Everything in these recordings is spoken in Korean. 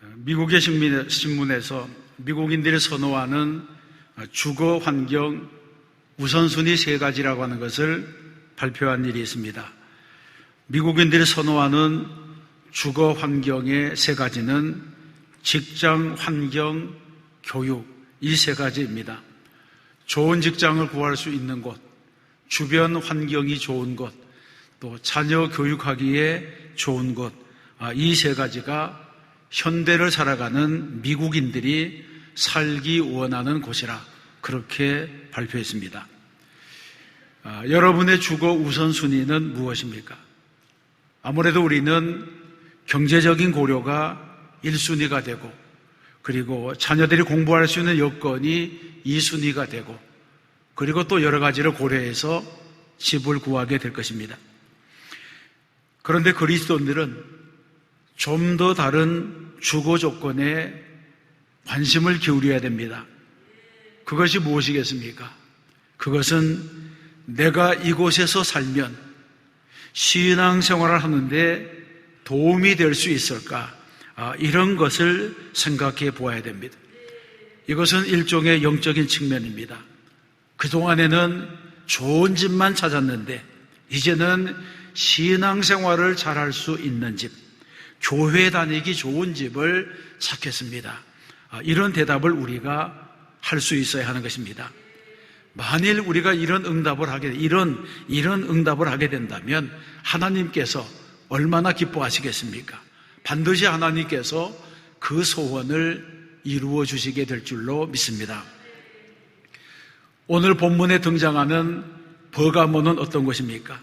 미국의 신문에서 미국인들이 선호하는 주거 환경 우선순위 3가지라고 하는 것을 발표한 일이 있습니다. 미국인들이 선호하는 주거 환경의 3가지는 직장 환경, 교육, 이 3가지입니다. 좋은 직장을 구할 수 있는 곳, 주변 환경이 좋은 곳, 또 자녀 교육하기에 좋은 곳, 이 3가지가 현대를 살아가는 미국인들이 살기 원하는 곳이라 그렇게 발표했습니다. 여러분의 주거 우선순위는 무엇입니까? 아무래도 우리는 경제적인 고려가 1순위가 되고, 그리고 자녀들이 공부할 수 있는 여건이 2순위가 되고, 그리고 또 여러 가지를 고려해서 집을 구하게 될 것입니다. 그런데 그리스도인들은 좀 더 다른 주거 조건에 관심을 기울여야 됩니다. 그것이 무엇이겠습니까? 그것은 내가 이곳에서 살면 신앙생활을 하는데 도움이 될 수 있을까? 이런 것을 생각해 보아야 됩니다. 이것은 일종의 영적인 측면입니다. 그동안에는 좋은 집만 찾았는데 이제는 신앙생활을 잘할 수 있는 집, 교회 다니기 좋은 집을 찾겠습니다. 이런 대답을 우리가 할 수 있어야 하는 것입니다. 만일 우리가 이런 응답을 하게 된다면 하나님께서 얼마나 기뻐하시겠습니까? 반드시 하나님께서 그 소원을 이루어 주시게 될 줄로 믿습니다. 오늘 본문에 등장하는 버가모는 어떤 곳입니까?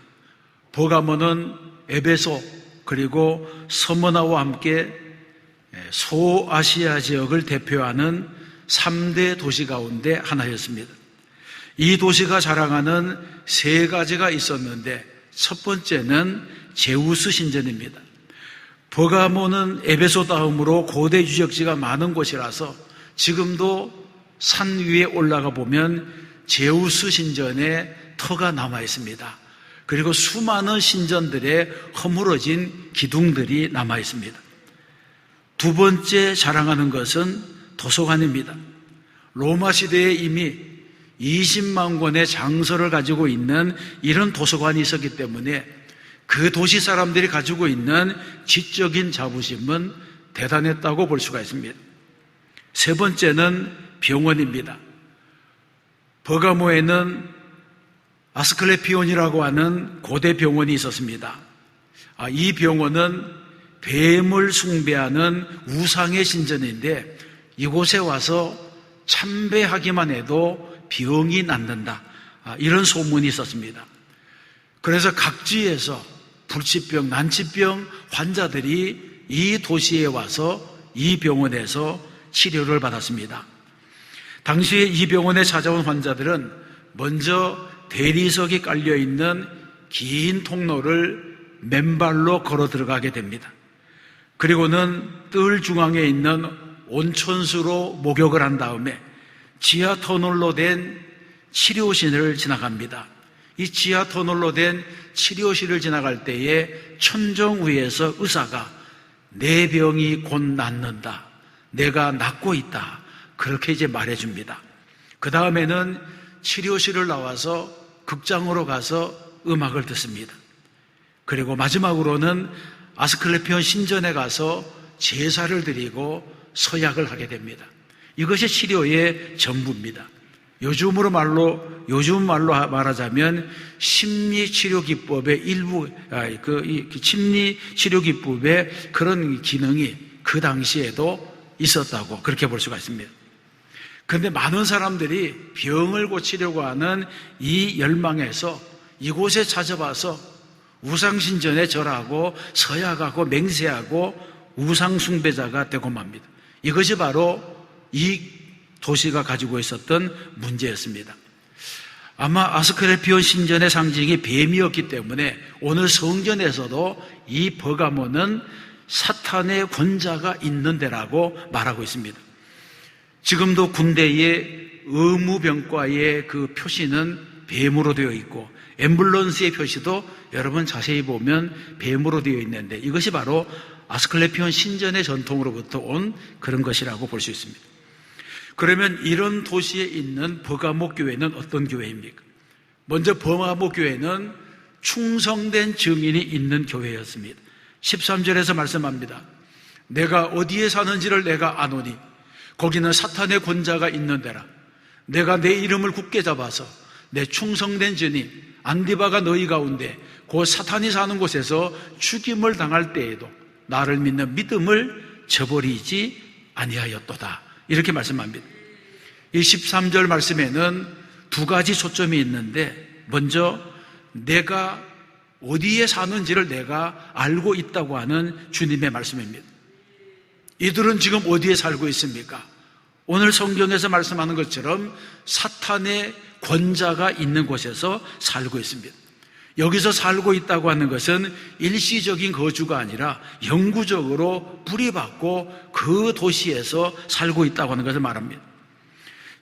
버가모는 에베소 그리고 서머나와 함께 소아시아 지역을 대표하는 3대 도시 가운데 하나였습니다. 이 도시가 자랑하는 3가지가 있었는데 첫 번째는 제우스 신전입니다. 버가모는 에베소 다음으로 고대 유적지가 많은 곳이라서 지금도 산 위에 올라가 보면 제우스 신전의 터가 남아 있습니다. 그리고 수많은 신전들의 허물어진 기둥들이 남아 있습니다. 두 번째 자랑하는 것은 도서관입니다. 로마 시대에 이미 20만 권의 장서를 가지고 있는 이런 도서관이 있었기 때문에 그 도시 사람들이 가지고 있는 지적인 자부심은 대단했다고 볼 수가 있습니다. 세 번째는 병원입니다. 버가모에는 아스클레피온이라고 하는 고대 병원이 있었습니다. 이 병원은 뱀을 숭배하는 우상의 신전인데 이곳에 와서 참배하기만 해도 병이 낫는다, 이런 소문이 있었습니다. 그래서 각지에서 불치병, 난치병 환자들이 이 도시에 와서 이 병원에서 치료를 받았습니다. 당시에 이 병원에 찾아온 환자들은 먼저 대리석이 깔려있는 긴 통로를 맨발로 걸어 들어가게 됩니다. 그리고는 뜰 중앙에 있는 온천수로 목욕을 한 다음에 지하 터널로 된 치료실을 지나갑니다. 이 지하 터널로 된 치료실을 지나갈 때에 천정 위에서 의사가 내 병이 곧 낫는다, 내가 낫고 있다, 그렇게 이제 말해줍니다. 그 다음에는 치료실을 나와서 극장으로 가서 음악을 듣습니다. 그리고 마지막으로는 아스클레피온 신전에 가서 제사를 드리고 서약을 하게 됩니다. 이것이 치료의 전부입니다. 요즘 말로 말하자면 심리치료기법의 일부, 심리치료기법의 그런 기능이 그 당시에도 있었다고 그렇게 볼 수가 있습니다. 그런데 많은 사람들이 병을 고치려고 하는 이 열망에서 이곳에 찾아와서 우상신전에 절하고 서약하고 맹세하고 우상숭배자가 되고 맙니다. 이것이 바로 이 도시가 가지고 있었던 문제였습니다. 아마 아스클레피온 신전의 상징이 뱀이었기 때문에 오늘 성전에서도 이 버가모는 사탄의 권자가 있는 데라고 말하고 있습니다. 지금도 군대의 의무병과의 그 표시는 뱀으로 되어 있고 앰뷸런스의 표시도 여러분 자세히 보면 뱀으로 되어 있는데 이것이 바로 아스클레피온 신전의 전통으로부터 온 그런 것이라고 볼 수 있습니다. 그러면 이런 도시에 있는 버가모 교회는 어떤 교회입니까? 먼저 버가모 교회는 충성된 증인이 있는 교회였습니다. 13절에서 말씀합니다. 내가 어디에 사는지를 내가 아노니 거기는 사탄의 권자가 있는 데라. 내가 내 이름을 굳게 잡아서 내 충성된 증인 안디바가 너희 가운데 곧 사탄이 사는 곳에서 죽임을 당할 때에도 나를 믿는 믿음을 저버리지 아니하였도다. 이렇게 말씀합니다. 이 13절 말씀에는 두 가지 초점이 있는데, 먼저 내가 어디에 사는지를 내가 알고 있다고 하는 주님의 말씀입니다. 이들은 지금 어디에 살고 있습니까? 오늘 성경에서 말씀하는 것처럼 사탄의 권자가 있는 곳에서 살고 있습니다. 여기서 살고 있다고 하는 것은 일시적인 거주가 아니라 영구적으로 뿌리박고 그 도시에서 살고 있다고 하는 것을 말합니다.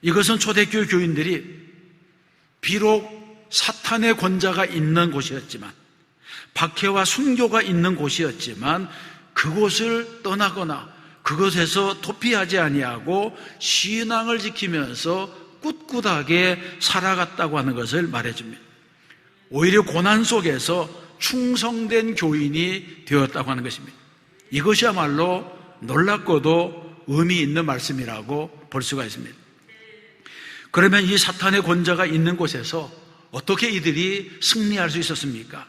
이것은 초대교회 교인들이 비록 사탄의 권자가 있는 곳이었지만, 박해와 순교가 있는 곳이었지만 그곳을 떠나거나 그것에서 도피하지 아니하고 신앙을 지키면서 꿋꿋하게 살아갔다고 하는 것을 말해줍니다. 오히려 고난 속에서 충성된 교인이 되었다고 하는 것입니다. 이것이야말로 놀랍고도 의미 있는 말씀이라고 볼 수가 있습니다. 그러면 이 사탄의 권자가 있는 곳에서 어떻게 이들이 승리할 수 있었습니까?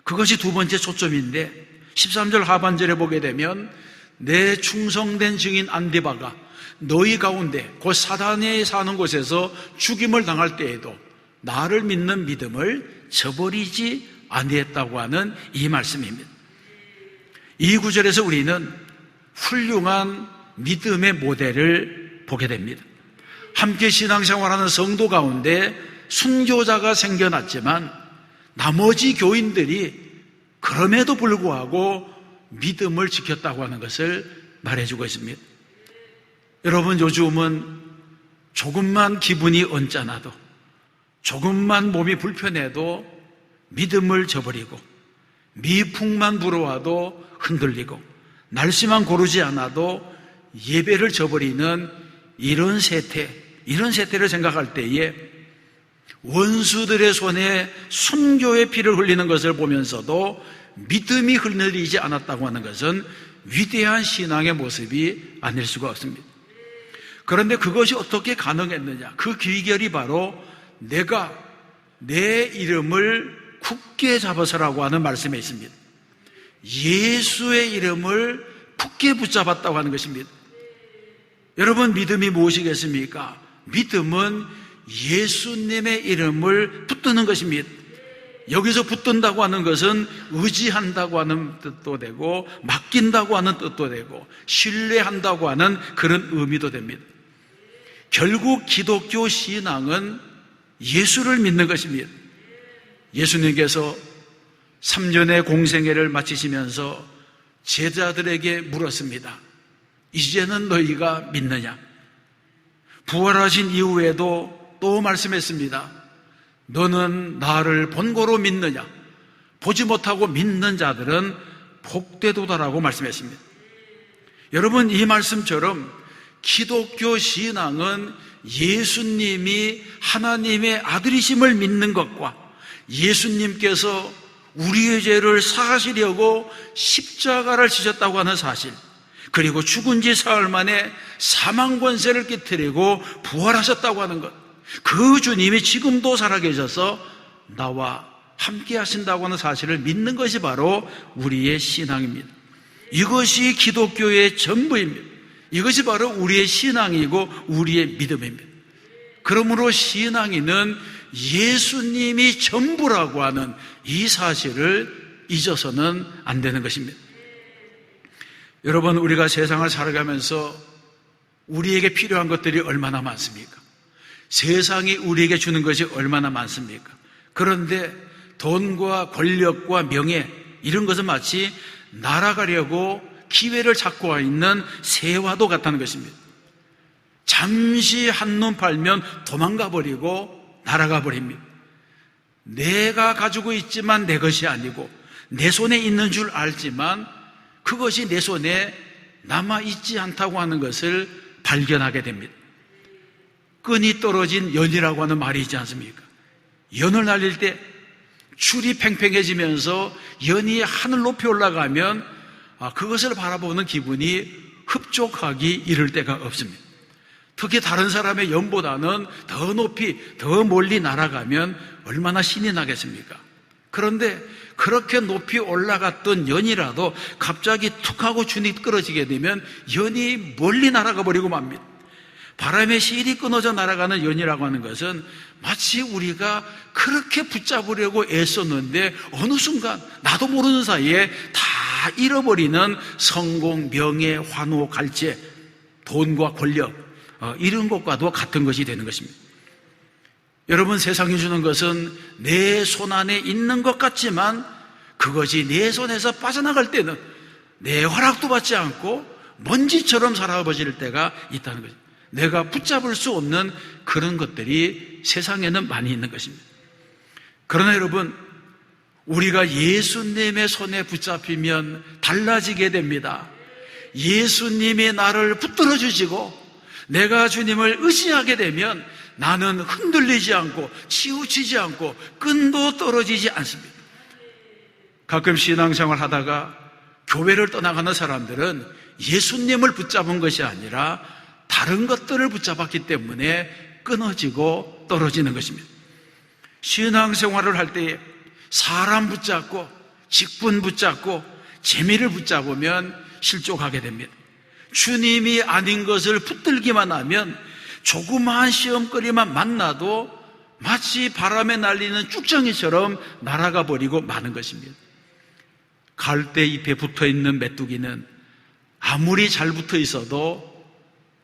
그것이 두 번째 초점인데, 13절 하반절에 보게 되면 내 충성된 증인 안디바가 너희 가운데 곧 사단이 사는 곳에서 죽임을 당할 때에도 나를 믿는 믿음을 저버리지 아니했다고 하는 이 말씀입니다. 이 구절에서 우리는 훌륭한 믿음의 모델을 보게 됩니다. 함께 신앙생활하는 성도 가운데 순교자가 생겨났지만 나머지 교인들이 그럼에도 불구하고 믿음을 지켰다고 하는 것을 말해주고 있습니다. 여러분, 요즘은 조금만 기분이 언짢아도, 조금만 몸이 불편해도 믿음을 저버리고, 미풍만 불어와도 흔들리고, 날씨만 고르지 않아도 예배를 저버리는 이런 세태를 생각할 때에 원수들의 손에 순교의 피를 흘리는 것을 보면서도 믿음이 흔들리지 않았다고 하는 것은 위대한 신앙의 모습이 아닐 수가 없습니다. 그런데 그것이 어떻게 가능했느냐? 그 비결이 바로 내가 내 이름을 굳게 잡아서라고 하는 말씀에 있습니다. 예수의 이름을 굳게 붙잡았다고 하는 것입니다. 여러분, 믿음이 무엇이겠습니까? 믿음은 예수님의 이름을 붙드는 것입니다. 여기서 붙든다고 하는 것은 의지한다고 하는 뜻도 되고, 맡긴다고 하는 뜻도 되고, 신뢰한다고 하는 그런 의미도 됩니다. 결국 기독교 신앙은 예수를 믿는 것입니다. 예수님께서 3년의 공생애를 마치시면서 제자들에게 물었습니다. 이제는 너희가 믿느냐? 부활하신 이후에도 또 말씀했습니다. 너는 나를 본고로 믿느냐? 보지 못하고 믿는 자들은 복되도다라고 말씀했습니다. 여러분, 이 말씀처럼 기독교 신앙은 예수님이 하나님의 아들이심을 믿는 것과 예수님께서 우리의 죄를 사하시려고 십자가를 지셨다고 하는 사실, 그리고 죽은 지 사흘 만에 사망 권세를 깨뜨리고 부활하셨다고 하는 것, 그 주님이 지금도 살아계셔서 나와 함께 하신다고 하는 사실을 믿는 것이 바로 우리의 신앙입니다. 이것이 기독교의 전부입니다. 이것이 바로 우리의 신앙이고 우리의 믿음입니다. 그러므로 신앙인은 예수님이 전부라고 하는 이 사실을 잊어서는 안 되는 것입니다. 여러분, 우리가 세상을 살아가면서 우리에게 필요한 것들이 얼마나 많습니까? 세상이 우리에게 주는 것이 얼마나 많습니까? 그런데 돈과 권력과 명예, 이런 것은 마치 날아가려고 기회를 찾고 와 있는 새와도 같다는 것입니다. 잠시 한눈 팔면 도망가 버리고 날아가 버립니다. 내가 가지고 있지만 내 것이 아니고 내 손에 있는 줄 알지만 그것이 내 손에 남아있지 않다고 하는 것을 발견하게 됩니다. 끈이 떨어진 연이라고 하는 말이 있지 않습니까? 연을 날릴 때 줄이 팽팽해지면서 연이 하늘 높이 올라가면 그것을 바라보는 기분이 흡족하기 이를 데가 없습니다. 특히 다른 사람의 연보다는 더 높이, 더 멀리 날아가면 얼마나 신이 나겠습니까? 그런데 그렇게 높이 올라갔던 연이라도 갑자기 툭 하고 줄이 끊어지게 되면 연이 멀리 날아가 버리고 맙니다. 바람에 실이 끊어져 날아가는 연이라고 하는 것은 마치 우리가 그렇게 붙잡으려고 애썼는데 어느 순간 나도 모르는 사이에 다 잃어버리는 성공, 명예, 환호, 갈채, 돈과 권력, 이런 것과도 같은 것이 되는 것입니다. 여러분, 세상이 주는 것은 내 손 안에 있는 것 같지만 그것이 내 손에서 빠져나갈 때는 내 허락도 받지 않고 먼지처럼 사라버릴 때가 있다는 거죠. 내가 붙잡을 수 없는 그런 것들이 세상에는 많이 있는 것입니다. 그러나 여러분, 우리가 예수님의 손에 붙잡히면 달라지게 됩니다. 예수님이 나를 붙들어 주시고 내가 주님을 의지하게 되면 나는 흔들리지 않고 치우치지 않고 끈도 떨어지지 않습니다. 가끔 신앙생활 하다가 교회를 떠나가는 사람들은 예수님을 붙잡은 것이 아니라 다른 것들을 붙잡았기 때문에 끊어지고 떨어지는 것입니다. 신앙생활을 할 때 사람 붙잡고 직분 붙잡고 재미를 붙잡으면 실족하게 됩니다. 주님이 아닌 것을 붙들기만 하면 조그마한 시험거리만 만나도 마치 바람에 날리는 쭉정이처럼 날아가 버리고 마는 것입니다. 갈대잎에 붙어있는 메뚜기는 아무리 잘 붙어 있어도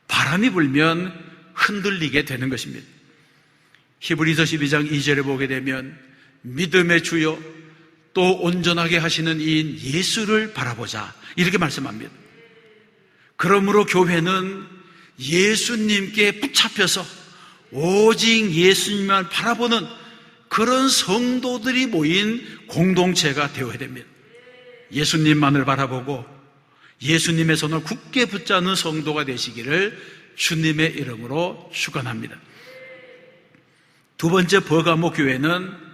바람이 불면 흔들리게 되는 것입니다. 히브리서 12장 2절에 보게 되면 믿음의 주요 또 온전하게 하시는 이인 예수를 바라보자, 이렇게 말씀합니다. 그러므로 교회는 예수님께 붙잡혀서 오직 예수님만 바라보는 그런 성도들이 모인 공동체가 되어야 됩니다. 예수님만을 바라보고 예수님의 손을 굳게 붙잡는 성도가 되시기를 주님의 이름으로 축원합니다. 두 번째, 버가모 교회는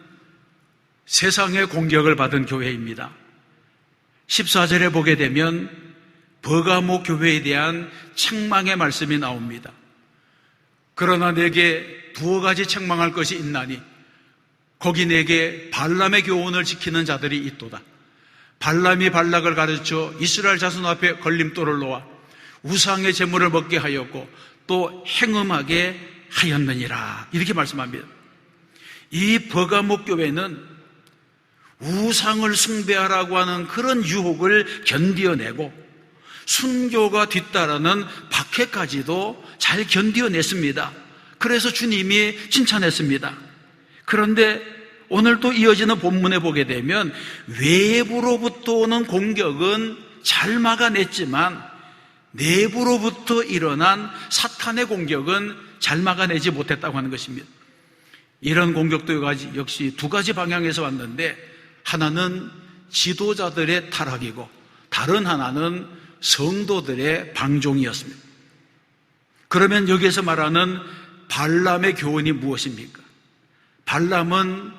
세상의 공격을 받은 교회입니다. 14절에 보게 되면 버가모 교회에 대한 책망의 말씀이 나옵니다. 그러나 내게 두어 가지 책망할 것이 있나니 거기 내게 발람의 교훈을 지키는 자들이 있도다. 발람이 발락을 가르쳐 이스라엘 자손 앞에 걸림돌을 놓아 우상의 제물을 먹게 하였고 또 행음하게 하였느니라, 이렇게 말씀합니다. 이 버가모 교회는 우상을 숭배하라고 하는 그런 유혹을 견디어내고 순교가 뒤따르는 박해까지도 잘 견디어냈습니다. 그래서 주님이 칭찬했습니다. 그런데 오늘 또 이어지는 본문에 보게 되면 외부로부터 오는 공격은 잘 막아냈지만 내부로부터 일어난 사탄의 공격은 잘 막아내지 못했다고 하는 것입니다. 이런 공격도 역시 두 가지 방향에서 왔는데, 하나는 지도자들의 타락이고 다른 하나는 성도들의 방종이었습니다. 그러면 여기에서 말하는 발람의 교훈이 무엇입니까? 발람은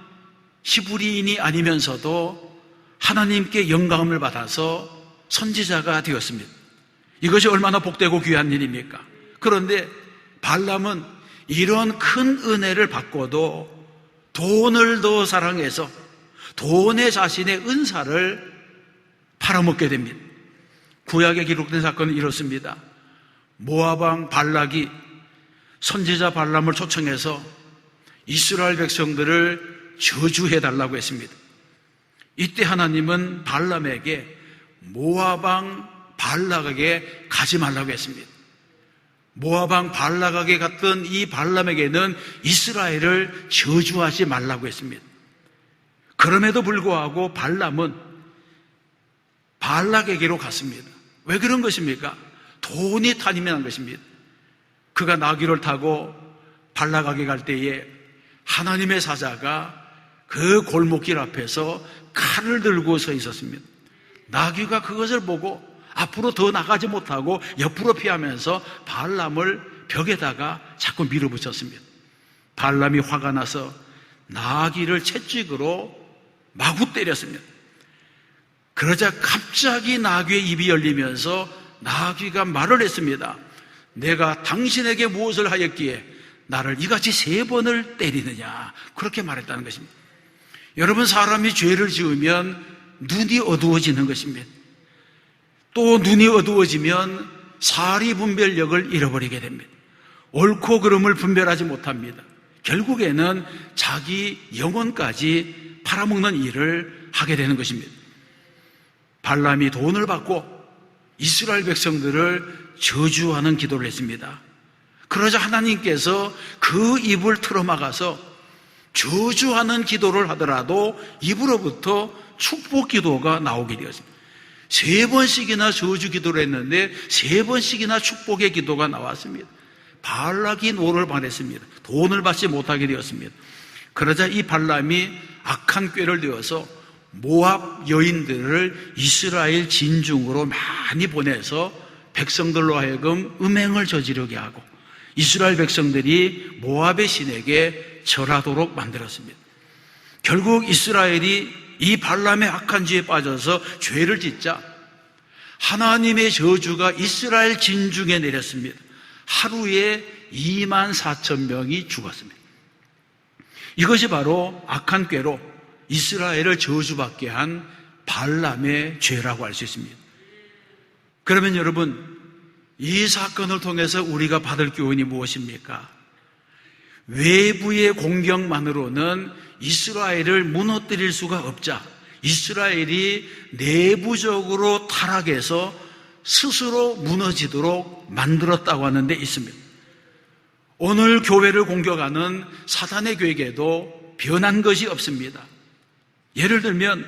히브리인이 아니면서도 하나님께 영감을 받아서 선지자가 되었습니다. 이것이 얼마나 복되고 귀한 일입니까? 그런데 발람은 이런 큰 은혜를 받고도 돈을 더 사랑해서 돈에 자신의 은사를 팔아먹게 됩니다. 구약에 기록된 사건은 이렇습니다. 모압 왕 발락이 선지자 발람을 초청해서 이스라엘 백성들을 저주해달라고 했습니다. 이때 하나님은 발람에게 모압 왕 발락에게 가지 말라고 했습니다. 모압 왕 발락에게 갔던 이 발람에게는 이스라엘을 저주하지 말라고 했습니다. 그럼에도 불구하고 발람은 발락에게로 갔습니다. 왜 그런 것입니까? 돈이 탄이한 것입니다. 그가 나귀를 타고 발락에게 갈 때에 하나님의 사자가 그 골목길 앞에서 칼을 들고 서 있었습니다. 나귀가 그것을 보고 앞으로 더 나가지 못하고 옆으로 피하면서 발람을 벽에다가 자꾸 밀어붙였습니다. 발람이 화가 나서 나귀를 채찍으로 마구 때렸습니다. 그러자 갑자기 나귀의 입이 열리면서 나귀가 말을 했습니다. 내가 당신에게 무엇을 하였기에 나를 이같이 3번을 때리느냐, 그렇게 말했다는 것입니다. 여러분, 사람이 죄를 지으면 눈이 어두워지는 것입니다. 또 눈이 어두워지면 사리 분별력을 잃어버리게 됩니다. 옳고 그름을 분별하지 못합니다. 결국에는 자기 영혼까지 팔아먹는 일을 하게 되는 것입니다. 발람이 돈을 받고 이스라엘 백성들을 저주하는 기도를 했습니다. 그러자 하나님께서 그 입을 틀어막아서 저주하는 기도를 하더라도 입으로부터 축복 기도가 나오게 되었습니다. 3번씩이나 저주 기도를 했는데 3번씩이나 축복의 기도가 나왔습니다. 발락이 노를 받았습니다. 돈을 받지 못하게 되었습니다. 그러자 이 발람이 악한 꾀를 내어서 모압 여인들을 이스라엘 진중으로 많이 보내서 백성들로 하여금 음행을 저지르게 하고 이스라엘 백성들이 모압의 신에게 절하도록 만들었습니다. 결국 이스라엘이 이 발람의 악한 죄에 빠져서 죄를 짓자 하나님의 저주가 이스라엘 진중에 내렸습니다. 하루에 24,000명이 죽었습니다. 이것이 바로 악한 꾀로 이스라엘을 저주받게 한 발람의 죄라고 할 수 있습니다. 그러면 여러분, 이 사건을 통해서 우리가 받을 교훈이 무엇입니까? 외부의 공격만으로는 이스라엘을 무너뜨릴 수가 없자 이스라엘이 내부적으로 타락해서 스스로 무너지도록 만들었다고 하는 데 있습니다. 오늘 교회를 공격하는 사단의 계획에도 변한 것이 없습니다. 예를 들면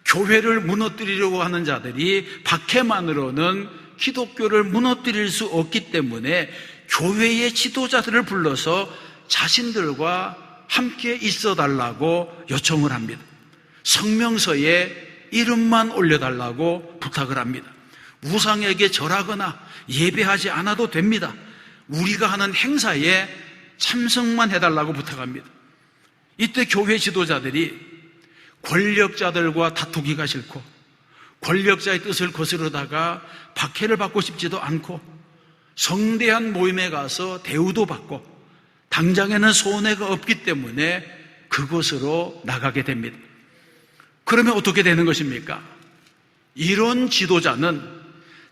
교회를 무너뜨리려고 하는 자들이 박해만으로는 기독교를 무너뜨릴 수 없기 때문에 교회의 지도자들을 불러서 자신들과 함께 있어달라고 요청을 합니다. 성명서에 이름만 올려달라고 부탁을 합니다. 우상에게 절하거나 예배하지 않아도 됩니다. 우리가 하는 행사에 참석만 해달라고 부탁합니다. 이때 교회 지도자들이 권력자들과 다투기가 싫고 권력자의 뜻을 거스르다가 박해를 받고 싶지도 않고 성대한 모임에 가서 대우도 받고 당장에는 손해가 없기 때문에 그곳으로 나가게 됩니다. 그러면 어떻게 되는 것입니까? 이런 지도자는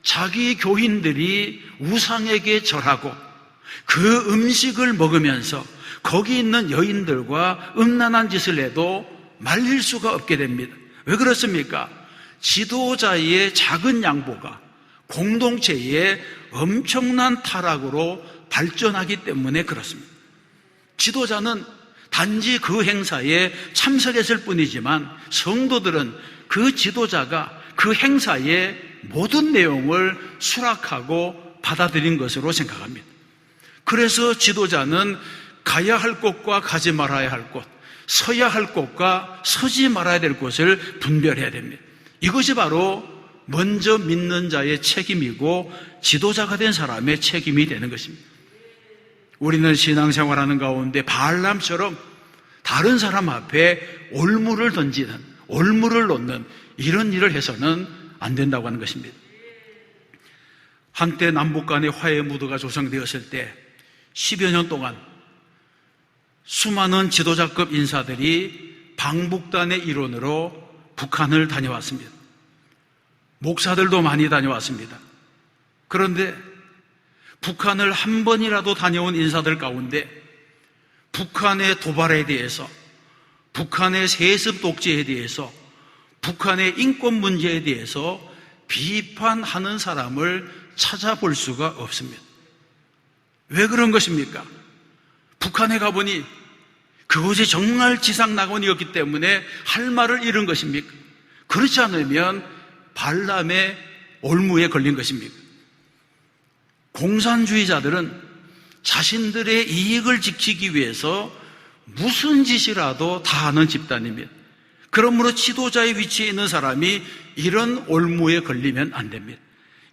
자기 교인들이 우상에게 절하고 그 음식을 먹으면서 거기 있는 여인들과 음란한 짓을 해도 말릴 수가 없게 됩니다. 왜 그렇습니까? 지도자의 작은 양보가 공동체의 엄청난 타락으로 발전하기 때문에 그렇습니다. 지도자는 단지 그 행사에 참석했을 뿐이지만 성도들은 그 지도자가 그 행사의 모든 내용을 수락하고 받아들인 것으로 생각합니다. 그래서 지도자는 가야 할 곳과 가지 말아야 할 곳, 서야 할 곳과 서지 말아야 될 곳을 분별해야 됩니다. 이것이 바로 먼저 믿는 자의 책임이고 지도자가 된 사람의 책임이 되는 것입니다. 우리는 신앙생활하는 가운데 발람처럼 다른 사람 앞에 올무를 던지는, 올무를 놓는 이런 일을 해서는 안 된다고 하는 것입니다. 한때 남북 간의 화해 무드가 조성되었을 때 10여 년 동안 수많은 지도자급 인사들이 방북단의 일원으로 북한을 다녀왔습니다. 목사들도 많이 다녀왔습니다. 그런데 북한을 한 번이라도 다녀온 인사들 가운데 북한의 도발에 대해서, 북한의 세습 독재에 대해서, 북한의 인권 문제에 대해서 비판하는 사람을 찾아볼 수가 없습니다. 왜 그런 것입니까? 북한에 가보니 그곳이 정말 지상낙원이었기 때문에 할 말을 잃은 것입니까? 그렇지 않으면 발람의 올무에 걸린 것입니까? 공산주의자들은 자신들의 이익을 지키기 위해서 무슨 짓이라도 다 하는 집단입니다. 그러므로 지도자의 위치에 있는 사람이 이런 올무에 걸리면 안 됩니다.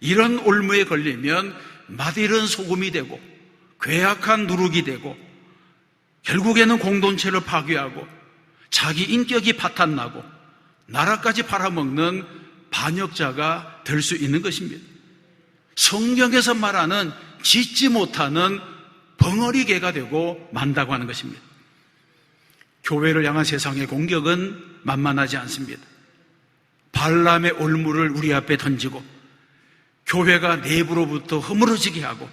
이런 올무에 걸리면 맛이른 소금이 되고 괴악한 누룩이 되고 결국에는 공동체를 파괴하고 자기 인격이 파탄나고 나라까지 팔아먹는 반역자가 될 수 있는 것입니다. 성경에서 말하는 짓지 못하는 벙어리개가 되고 만다고 하는 것입니다. 교회를 향한 세상의 공격은 만만하지 않습니다. 발람의 올무를 우리 앞에 던지고 교회가 내부로부터 허물어지게 하고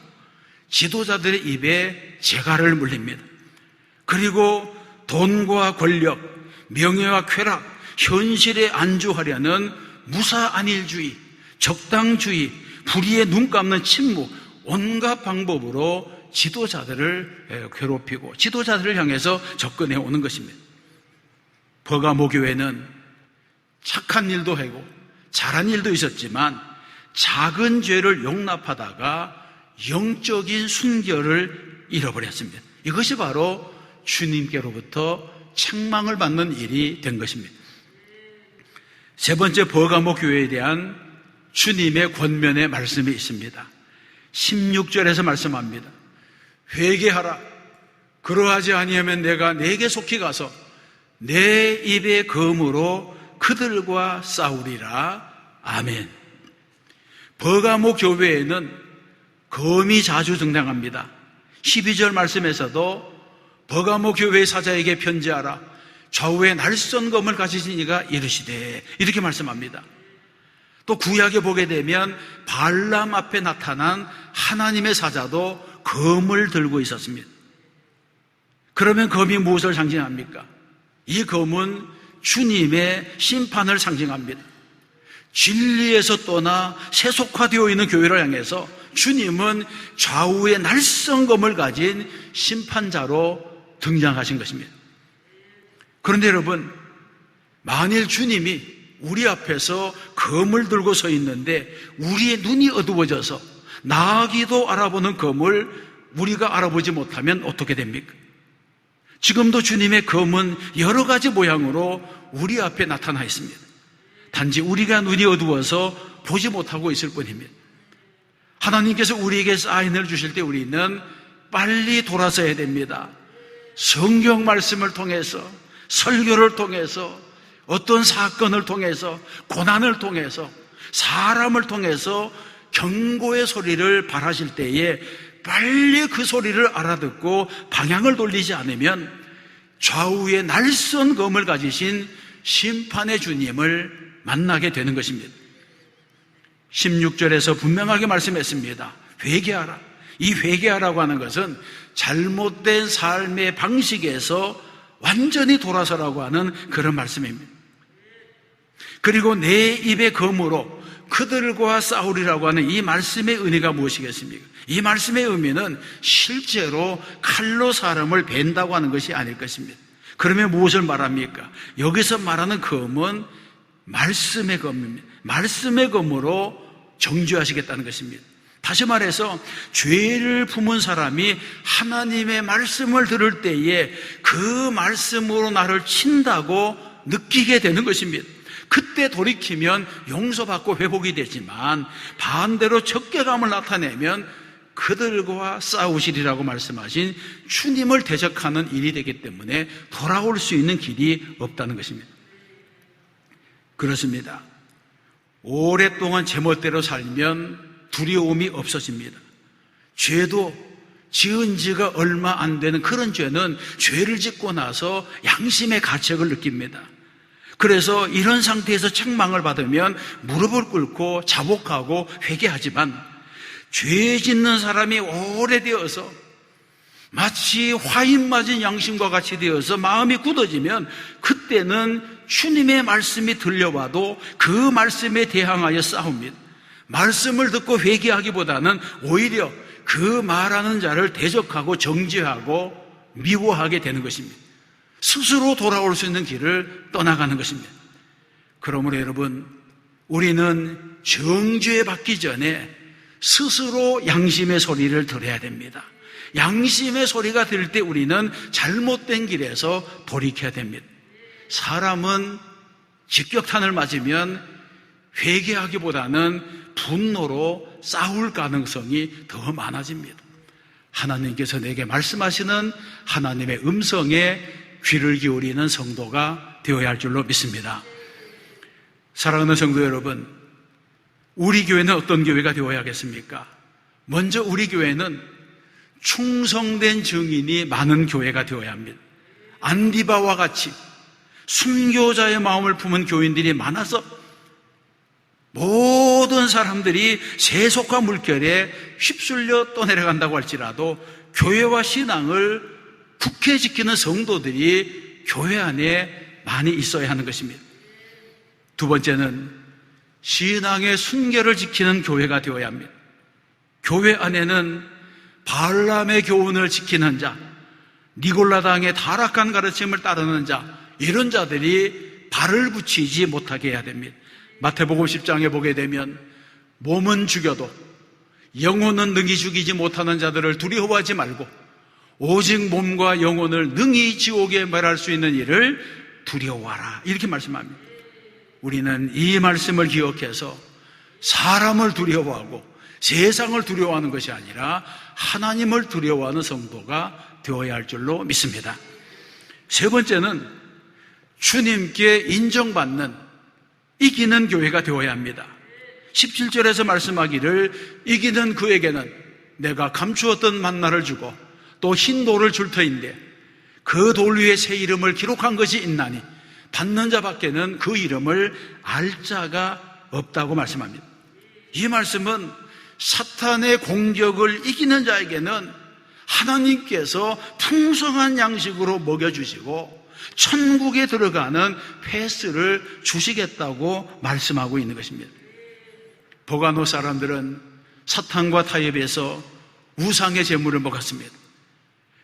지도자들의 입에 재갈을 물립니다. 그리고 돈과 권력, 명예와 쾌락, 현실에 안주하려는 무사안일주의, 적당주의, 불의에 눈 감는 침묵, 온갖 방법으로 지도자들을 괴롭히고 지도자들을 향해서 접근해 오는 것입니다. 버가모 교회는 착한 일도 하고 잘한 일도 있었지만 작은 죄를 용납하다가 영적인 순결을 잃어버렸습니다. 이것이 바로 주님께로부터 책망을 받는 일이 된 것입니다. 세 번째, 버가모 교회에 대한 주님의 권면의 말씀이 있습니다. 16절에서 말씀합니다. 회개하라. 그러하지 아니하면 내가 네게 속히 가서 내 입의 검으로 그들과 싸우리라. 아멘. 버가모 교회에는 검이 자주 등장합니다. 12절 말씀에서도 버가모 교회의 사자에게 편지하라. 좌우에 날선 검을 가지신 이가 이르시되, 이렇게 말씀합니다. 또 구약에 보게 되면 발람 앞에 나타난 하나님의 사자도 검을 들고 있었습니다. 그러면 검이 무엇을 상징합니까? 이 검은 주님의 심판을 상징합니다. 진리에서 떠나 세속화되어 있는 교회를 향해서 주님은 좌우에 날선 검을 가진 심판자로 등장하신 것입니다. 그런데 여러분, 만일 주님이 우리 앞에서 검을 들고 서 있는데 우리의 눈이 어두워져서 나아기도 알아보는 검을 우리가 알아보지 못하면 어떻게 됩니까? 지금도 주님의 검은 여러 가지 모양으로 우리 앞에 나타나 있습니다. 단지 우리가 눈이 어두워서 보지 못하고 있을 뿐입니다. 하나님께서 우리에게 사인을 주실 때 우리는 빨리 돌아서야 됩니다. 성경 말씀을 통해서, 설교를 통해서, 어떤 사건을 통해서, 고난을 통해서, 사람을 통해서 경고의 소리를 발하실 때에 빨리 그 소리를 알아듣고 방향을 돌리지 않으면 좌우에 날선 검을 가지신 심판의 주님을 만나게 되는 것입니다. 16절에서 분명하게 말씀했습니다. 회개하라. 이 회개하라고 하는 것은 잘못된 삶의 방식에서 완전히 돌아서라고 하는 그런 말씀입니다. 그리고 내 입의 검으로 그들과 싸우리라고 하는 이 말씀의 의미가 무엇이겠습니까? 이 말씀의 의미는 실제로 칼로 사람을 벤다고 하는 것이 아닐 것입니다. 그러면 무엇을 말합니까? 여기서 말하는 검은 말씀의 검입니다. 말씀의 검으로 정죄하시겠다는 것입니다. 다시 말해서 죄를 품은 사람이 하나님의 말씀을 들을 때에 그 말씀으로 나를 친다고 느끼게 되는 것입니다. 그때 돌이키면 용서받고 회복이 되지만 반대로 적개감을 나타내면 그들과 싸우시리라고 말씀하신 주님을 대적하는 일이 되기 때문에 돌아올 수 있는 길이 없다는 것입니다. 그렇습니다. 오랫동안 제멋대로 살면 두려움이 없어집니다. 죄도 지은 지가 얼마 안 되는 그런 죄는 죄를 짓고 나서 양심의 가책을 느낍니다. 그래서 이런 상태에서 책망을 받으면 무릎을 꿇고 자복하고 회개하지만 죄 짓는 사람이 오래되어서 마치 화인 맞은 양심과 같이 되어서 마음이 굳어지면 그때는 주님의 말씀이 들려와도 그 말씀에 대항하여 싸웁니다. 말씀을 듣고 회개하기보다는 오히려 그 말하는 자를 대적하고 정죄하고 미워하게 되는 것입니다. 스스로 돌아올 수 있는 길을 떠나가는 것입니다. 그러므로 여러분, 우리는 정죄받기 전에 스스로 양심의 소리를 들어야 됩니다. 양심의 소리가 들릴 때 우리는 잘못된 길에서 돌이켜야 됩니다. 사람은 직격탄을 맞으면 회개하기보다는 분노로 싸울 가능성이 더 많아집니다. 하나님께서 내게 말씀하시는 하나님의 음성에 귀를 기울이는 성도가 되어야 할 줄로 믿습니다. 사랑하는 성도 여러분, 우리 교회는 어떤 교회가 되어야겠습니까? 먼저 우리 교회는 충성된 증인이 많은 교회가 되어야 합니다. 안디바와 같이 순교자의 마음을 품은 교인들이 많아서 모든 사람들이 세속과 물결에 휩쓸려 떠내려간다고 할지라도 교회와 신앙을 굳게 지키는 성도들이 교회 안에 많이 있어야 하는 것입니다. 두 번째는 신앙의 순결을 지키는 교회가 되어야 합니다. 교회 안에는 바알람의 교훈을 지키는 자, 니골라당의 타락한 가르침을 따르는 자, 이런 자들이 발을 붙이지 못하게 해야 됩니다. 마태복음 10장에 보게 되면 몸은 죽여도 영혼은 능히 죽이지 못하는 자들을 두려워하지 말고 오직 몸과 영혼을 능히 지옥에 멸할 수 있는 일을 두려워하라, 이렇게 말씀합니다. 우리는 이 말씀을 기억해서 사람을 두려워하고 세상을 두려워하는 것이 아니라 하나님을 두려워하는 성도가 되어야 할 줄로 믿습니다. 세 번째는 주님께 인정받는 이기는 교회가 되어야 합니다. 17절에서 말씀하기를 이기는 그에게는 내가 감추었던 만나를 주고 또 흰 돌을 줄 터인데 그 돌 위에 새 이름을 기록한 것이 있나니 받는 자밖에는 그 이름을 알 자가 없다고 말씀합니다. 이 말씀은 사탄의 공격을 이기는 자에게는 하나님께서 풍성한 양식으로 먹여주시고 천국에 들어가는 패스를 주시겠다고 말씀하고 있는 것입니다. 보가노 사람들은 사탄과 타협해서 우상의 제물을 먹었습니다.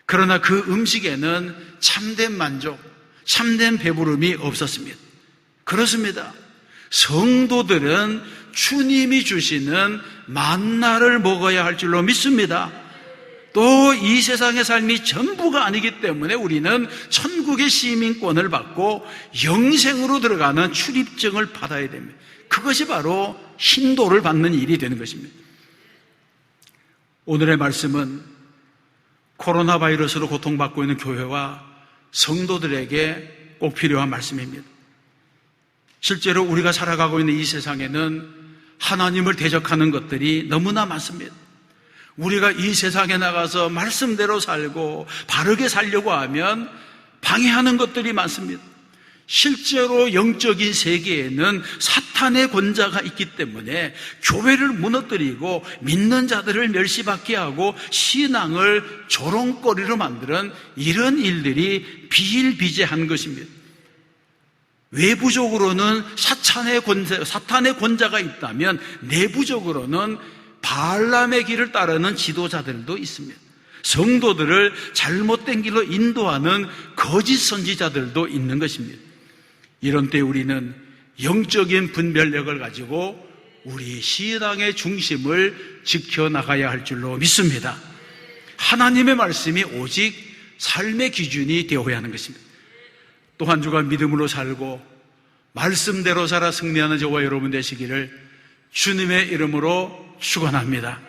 그러나 그 음식에는 참된 만족, 참된 배부름이 없었습니다. 그렇습니다. 성도들은 주님이 주시는 만나를 먹어야 할 줄로 믿습니다. 또 이 세상의 삶이 전부가 아니기 때문에 우리는 천국의 시민권을 받고 영생으로 들어가는 출입증을 받아야 됩니다. 그것이 바로 흰돌을 받는 일이 되는 것입니다. 오늘의 말씀은 코로나 바이러스로 고통받고 있는 교회와 성도들에게 꼭 필요한 말씀입니다. 실제로 우리가 살아가고 있는 이 세상에는 하나님을 대적하는 것들이 너무나 많습니다. 우리가 이 세상에 나가서 말씀대로 살고 바르게 살려고 하면 방해하는 것들이 많습니다. 실제로 영적인 세계에는 사탄의 권자가 있기 때문에 교회를 무너뜨리고 믿는 자들을 멸시받게 하고 신앙을 조롱거리로 만드는 이런 일들이 비일비재한 것입니다. 외부적으로는 사탄의 권자가 있다면 내부적으로는 바알람의 길을 따르는 지도자들도 있습니다. 성도들을 잘못된 길로 인도하는 거짓 선지자들도 있는 것입니다. 이런 때 우리는 영적인 분별력을 가지고 우리 신앙의 중심을 지켜나가야 할 줄로 믿습니다. 하나님의 말씀이 오직 삶의 기준이 되어야 하는 것입니다. 또 한 주간 믿음으로 살고 말씀대로 살아 승리하는 저와 여러분 되시기를 주님의 이름으로 축원합니다.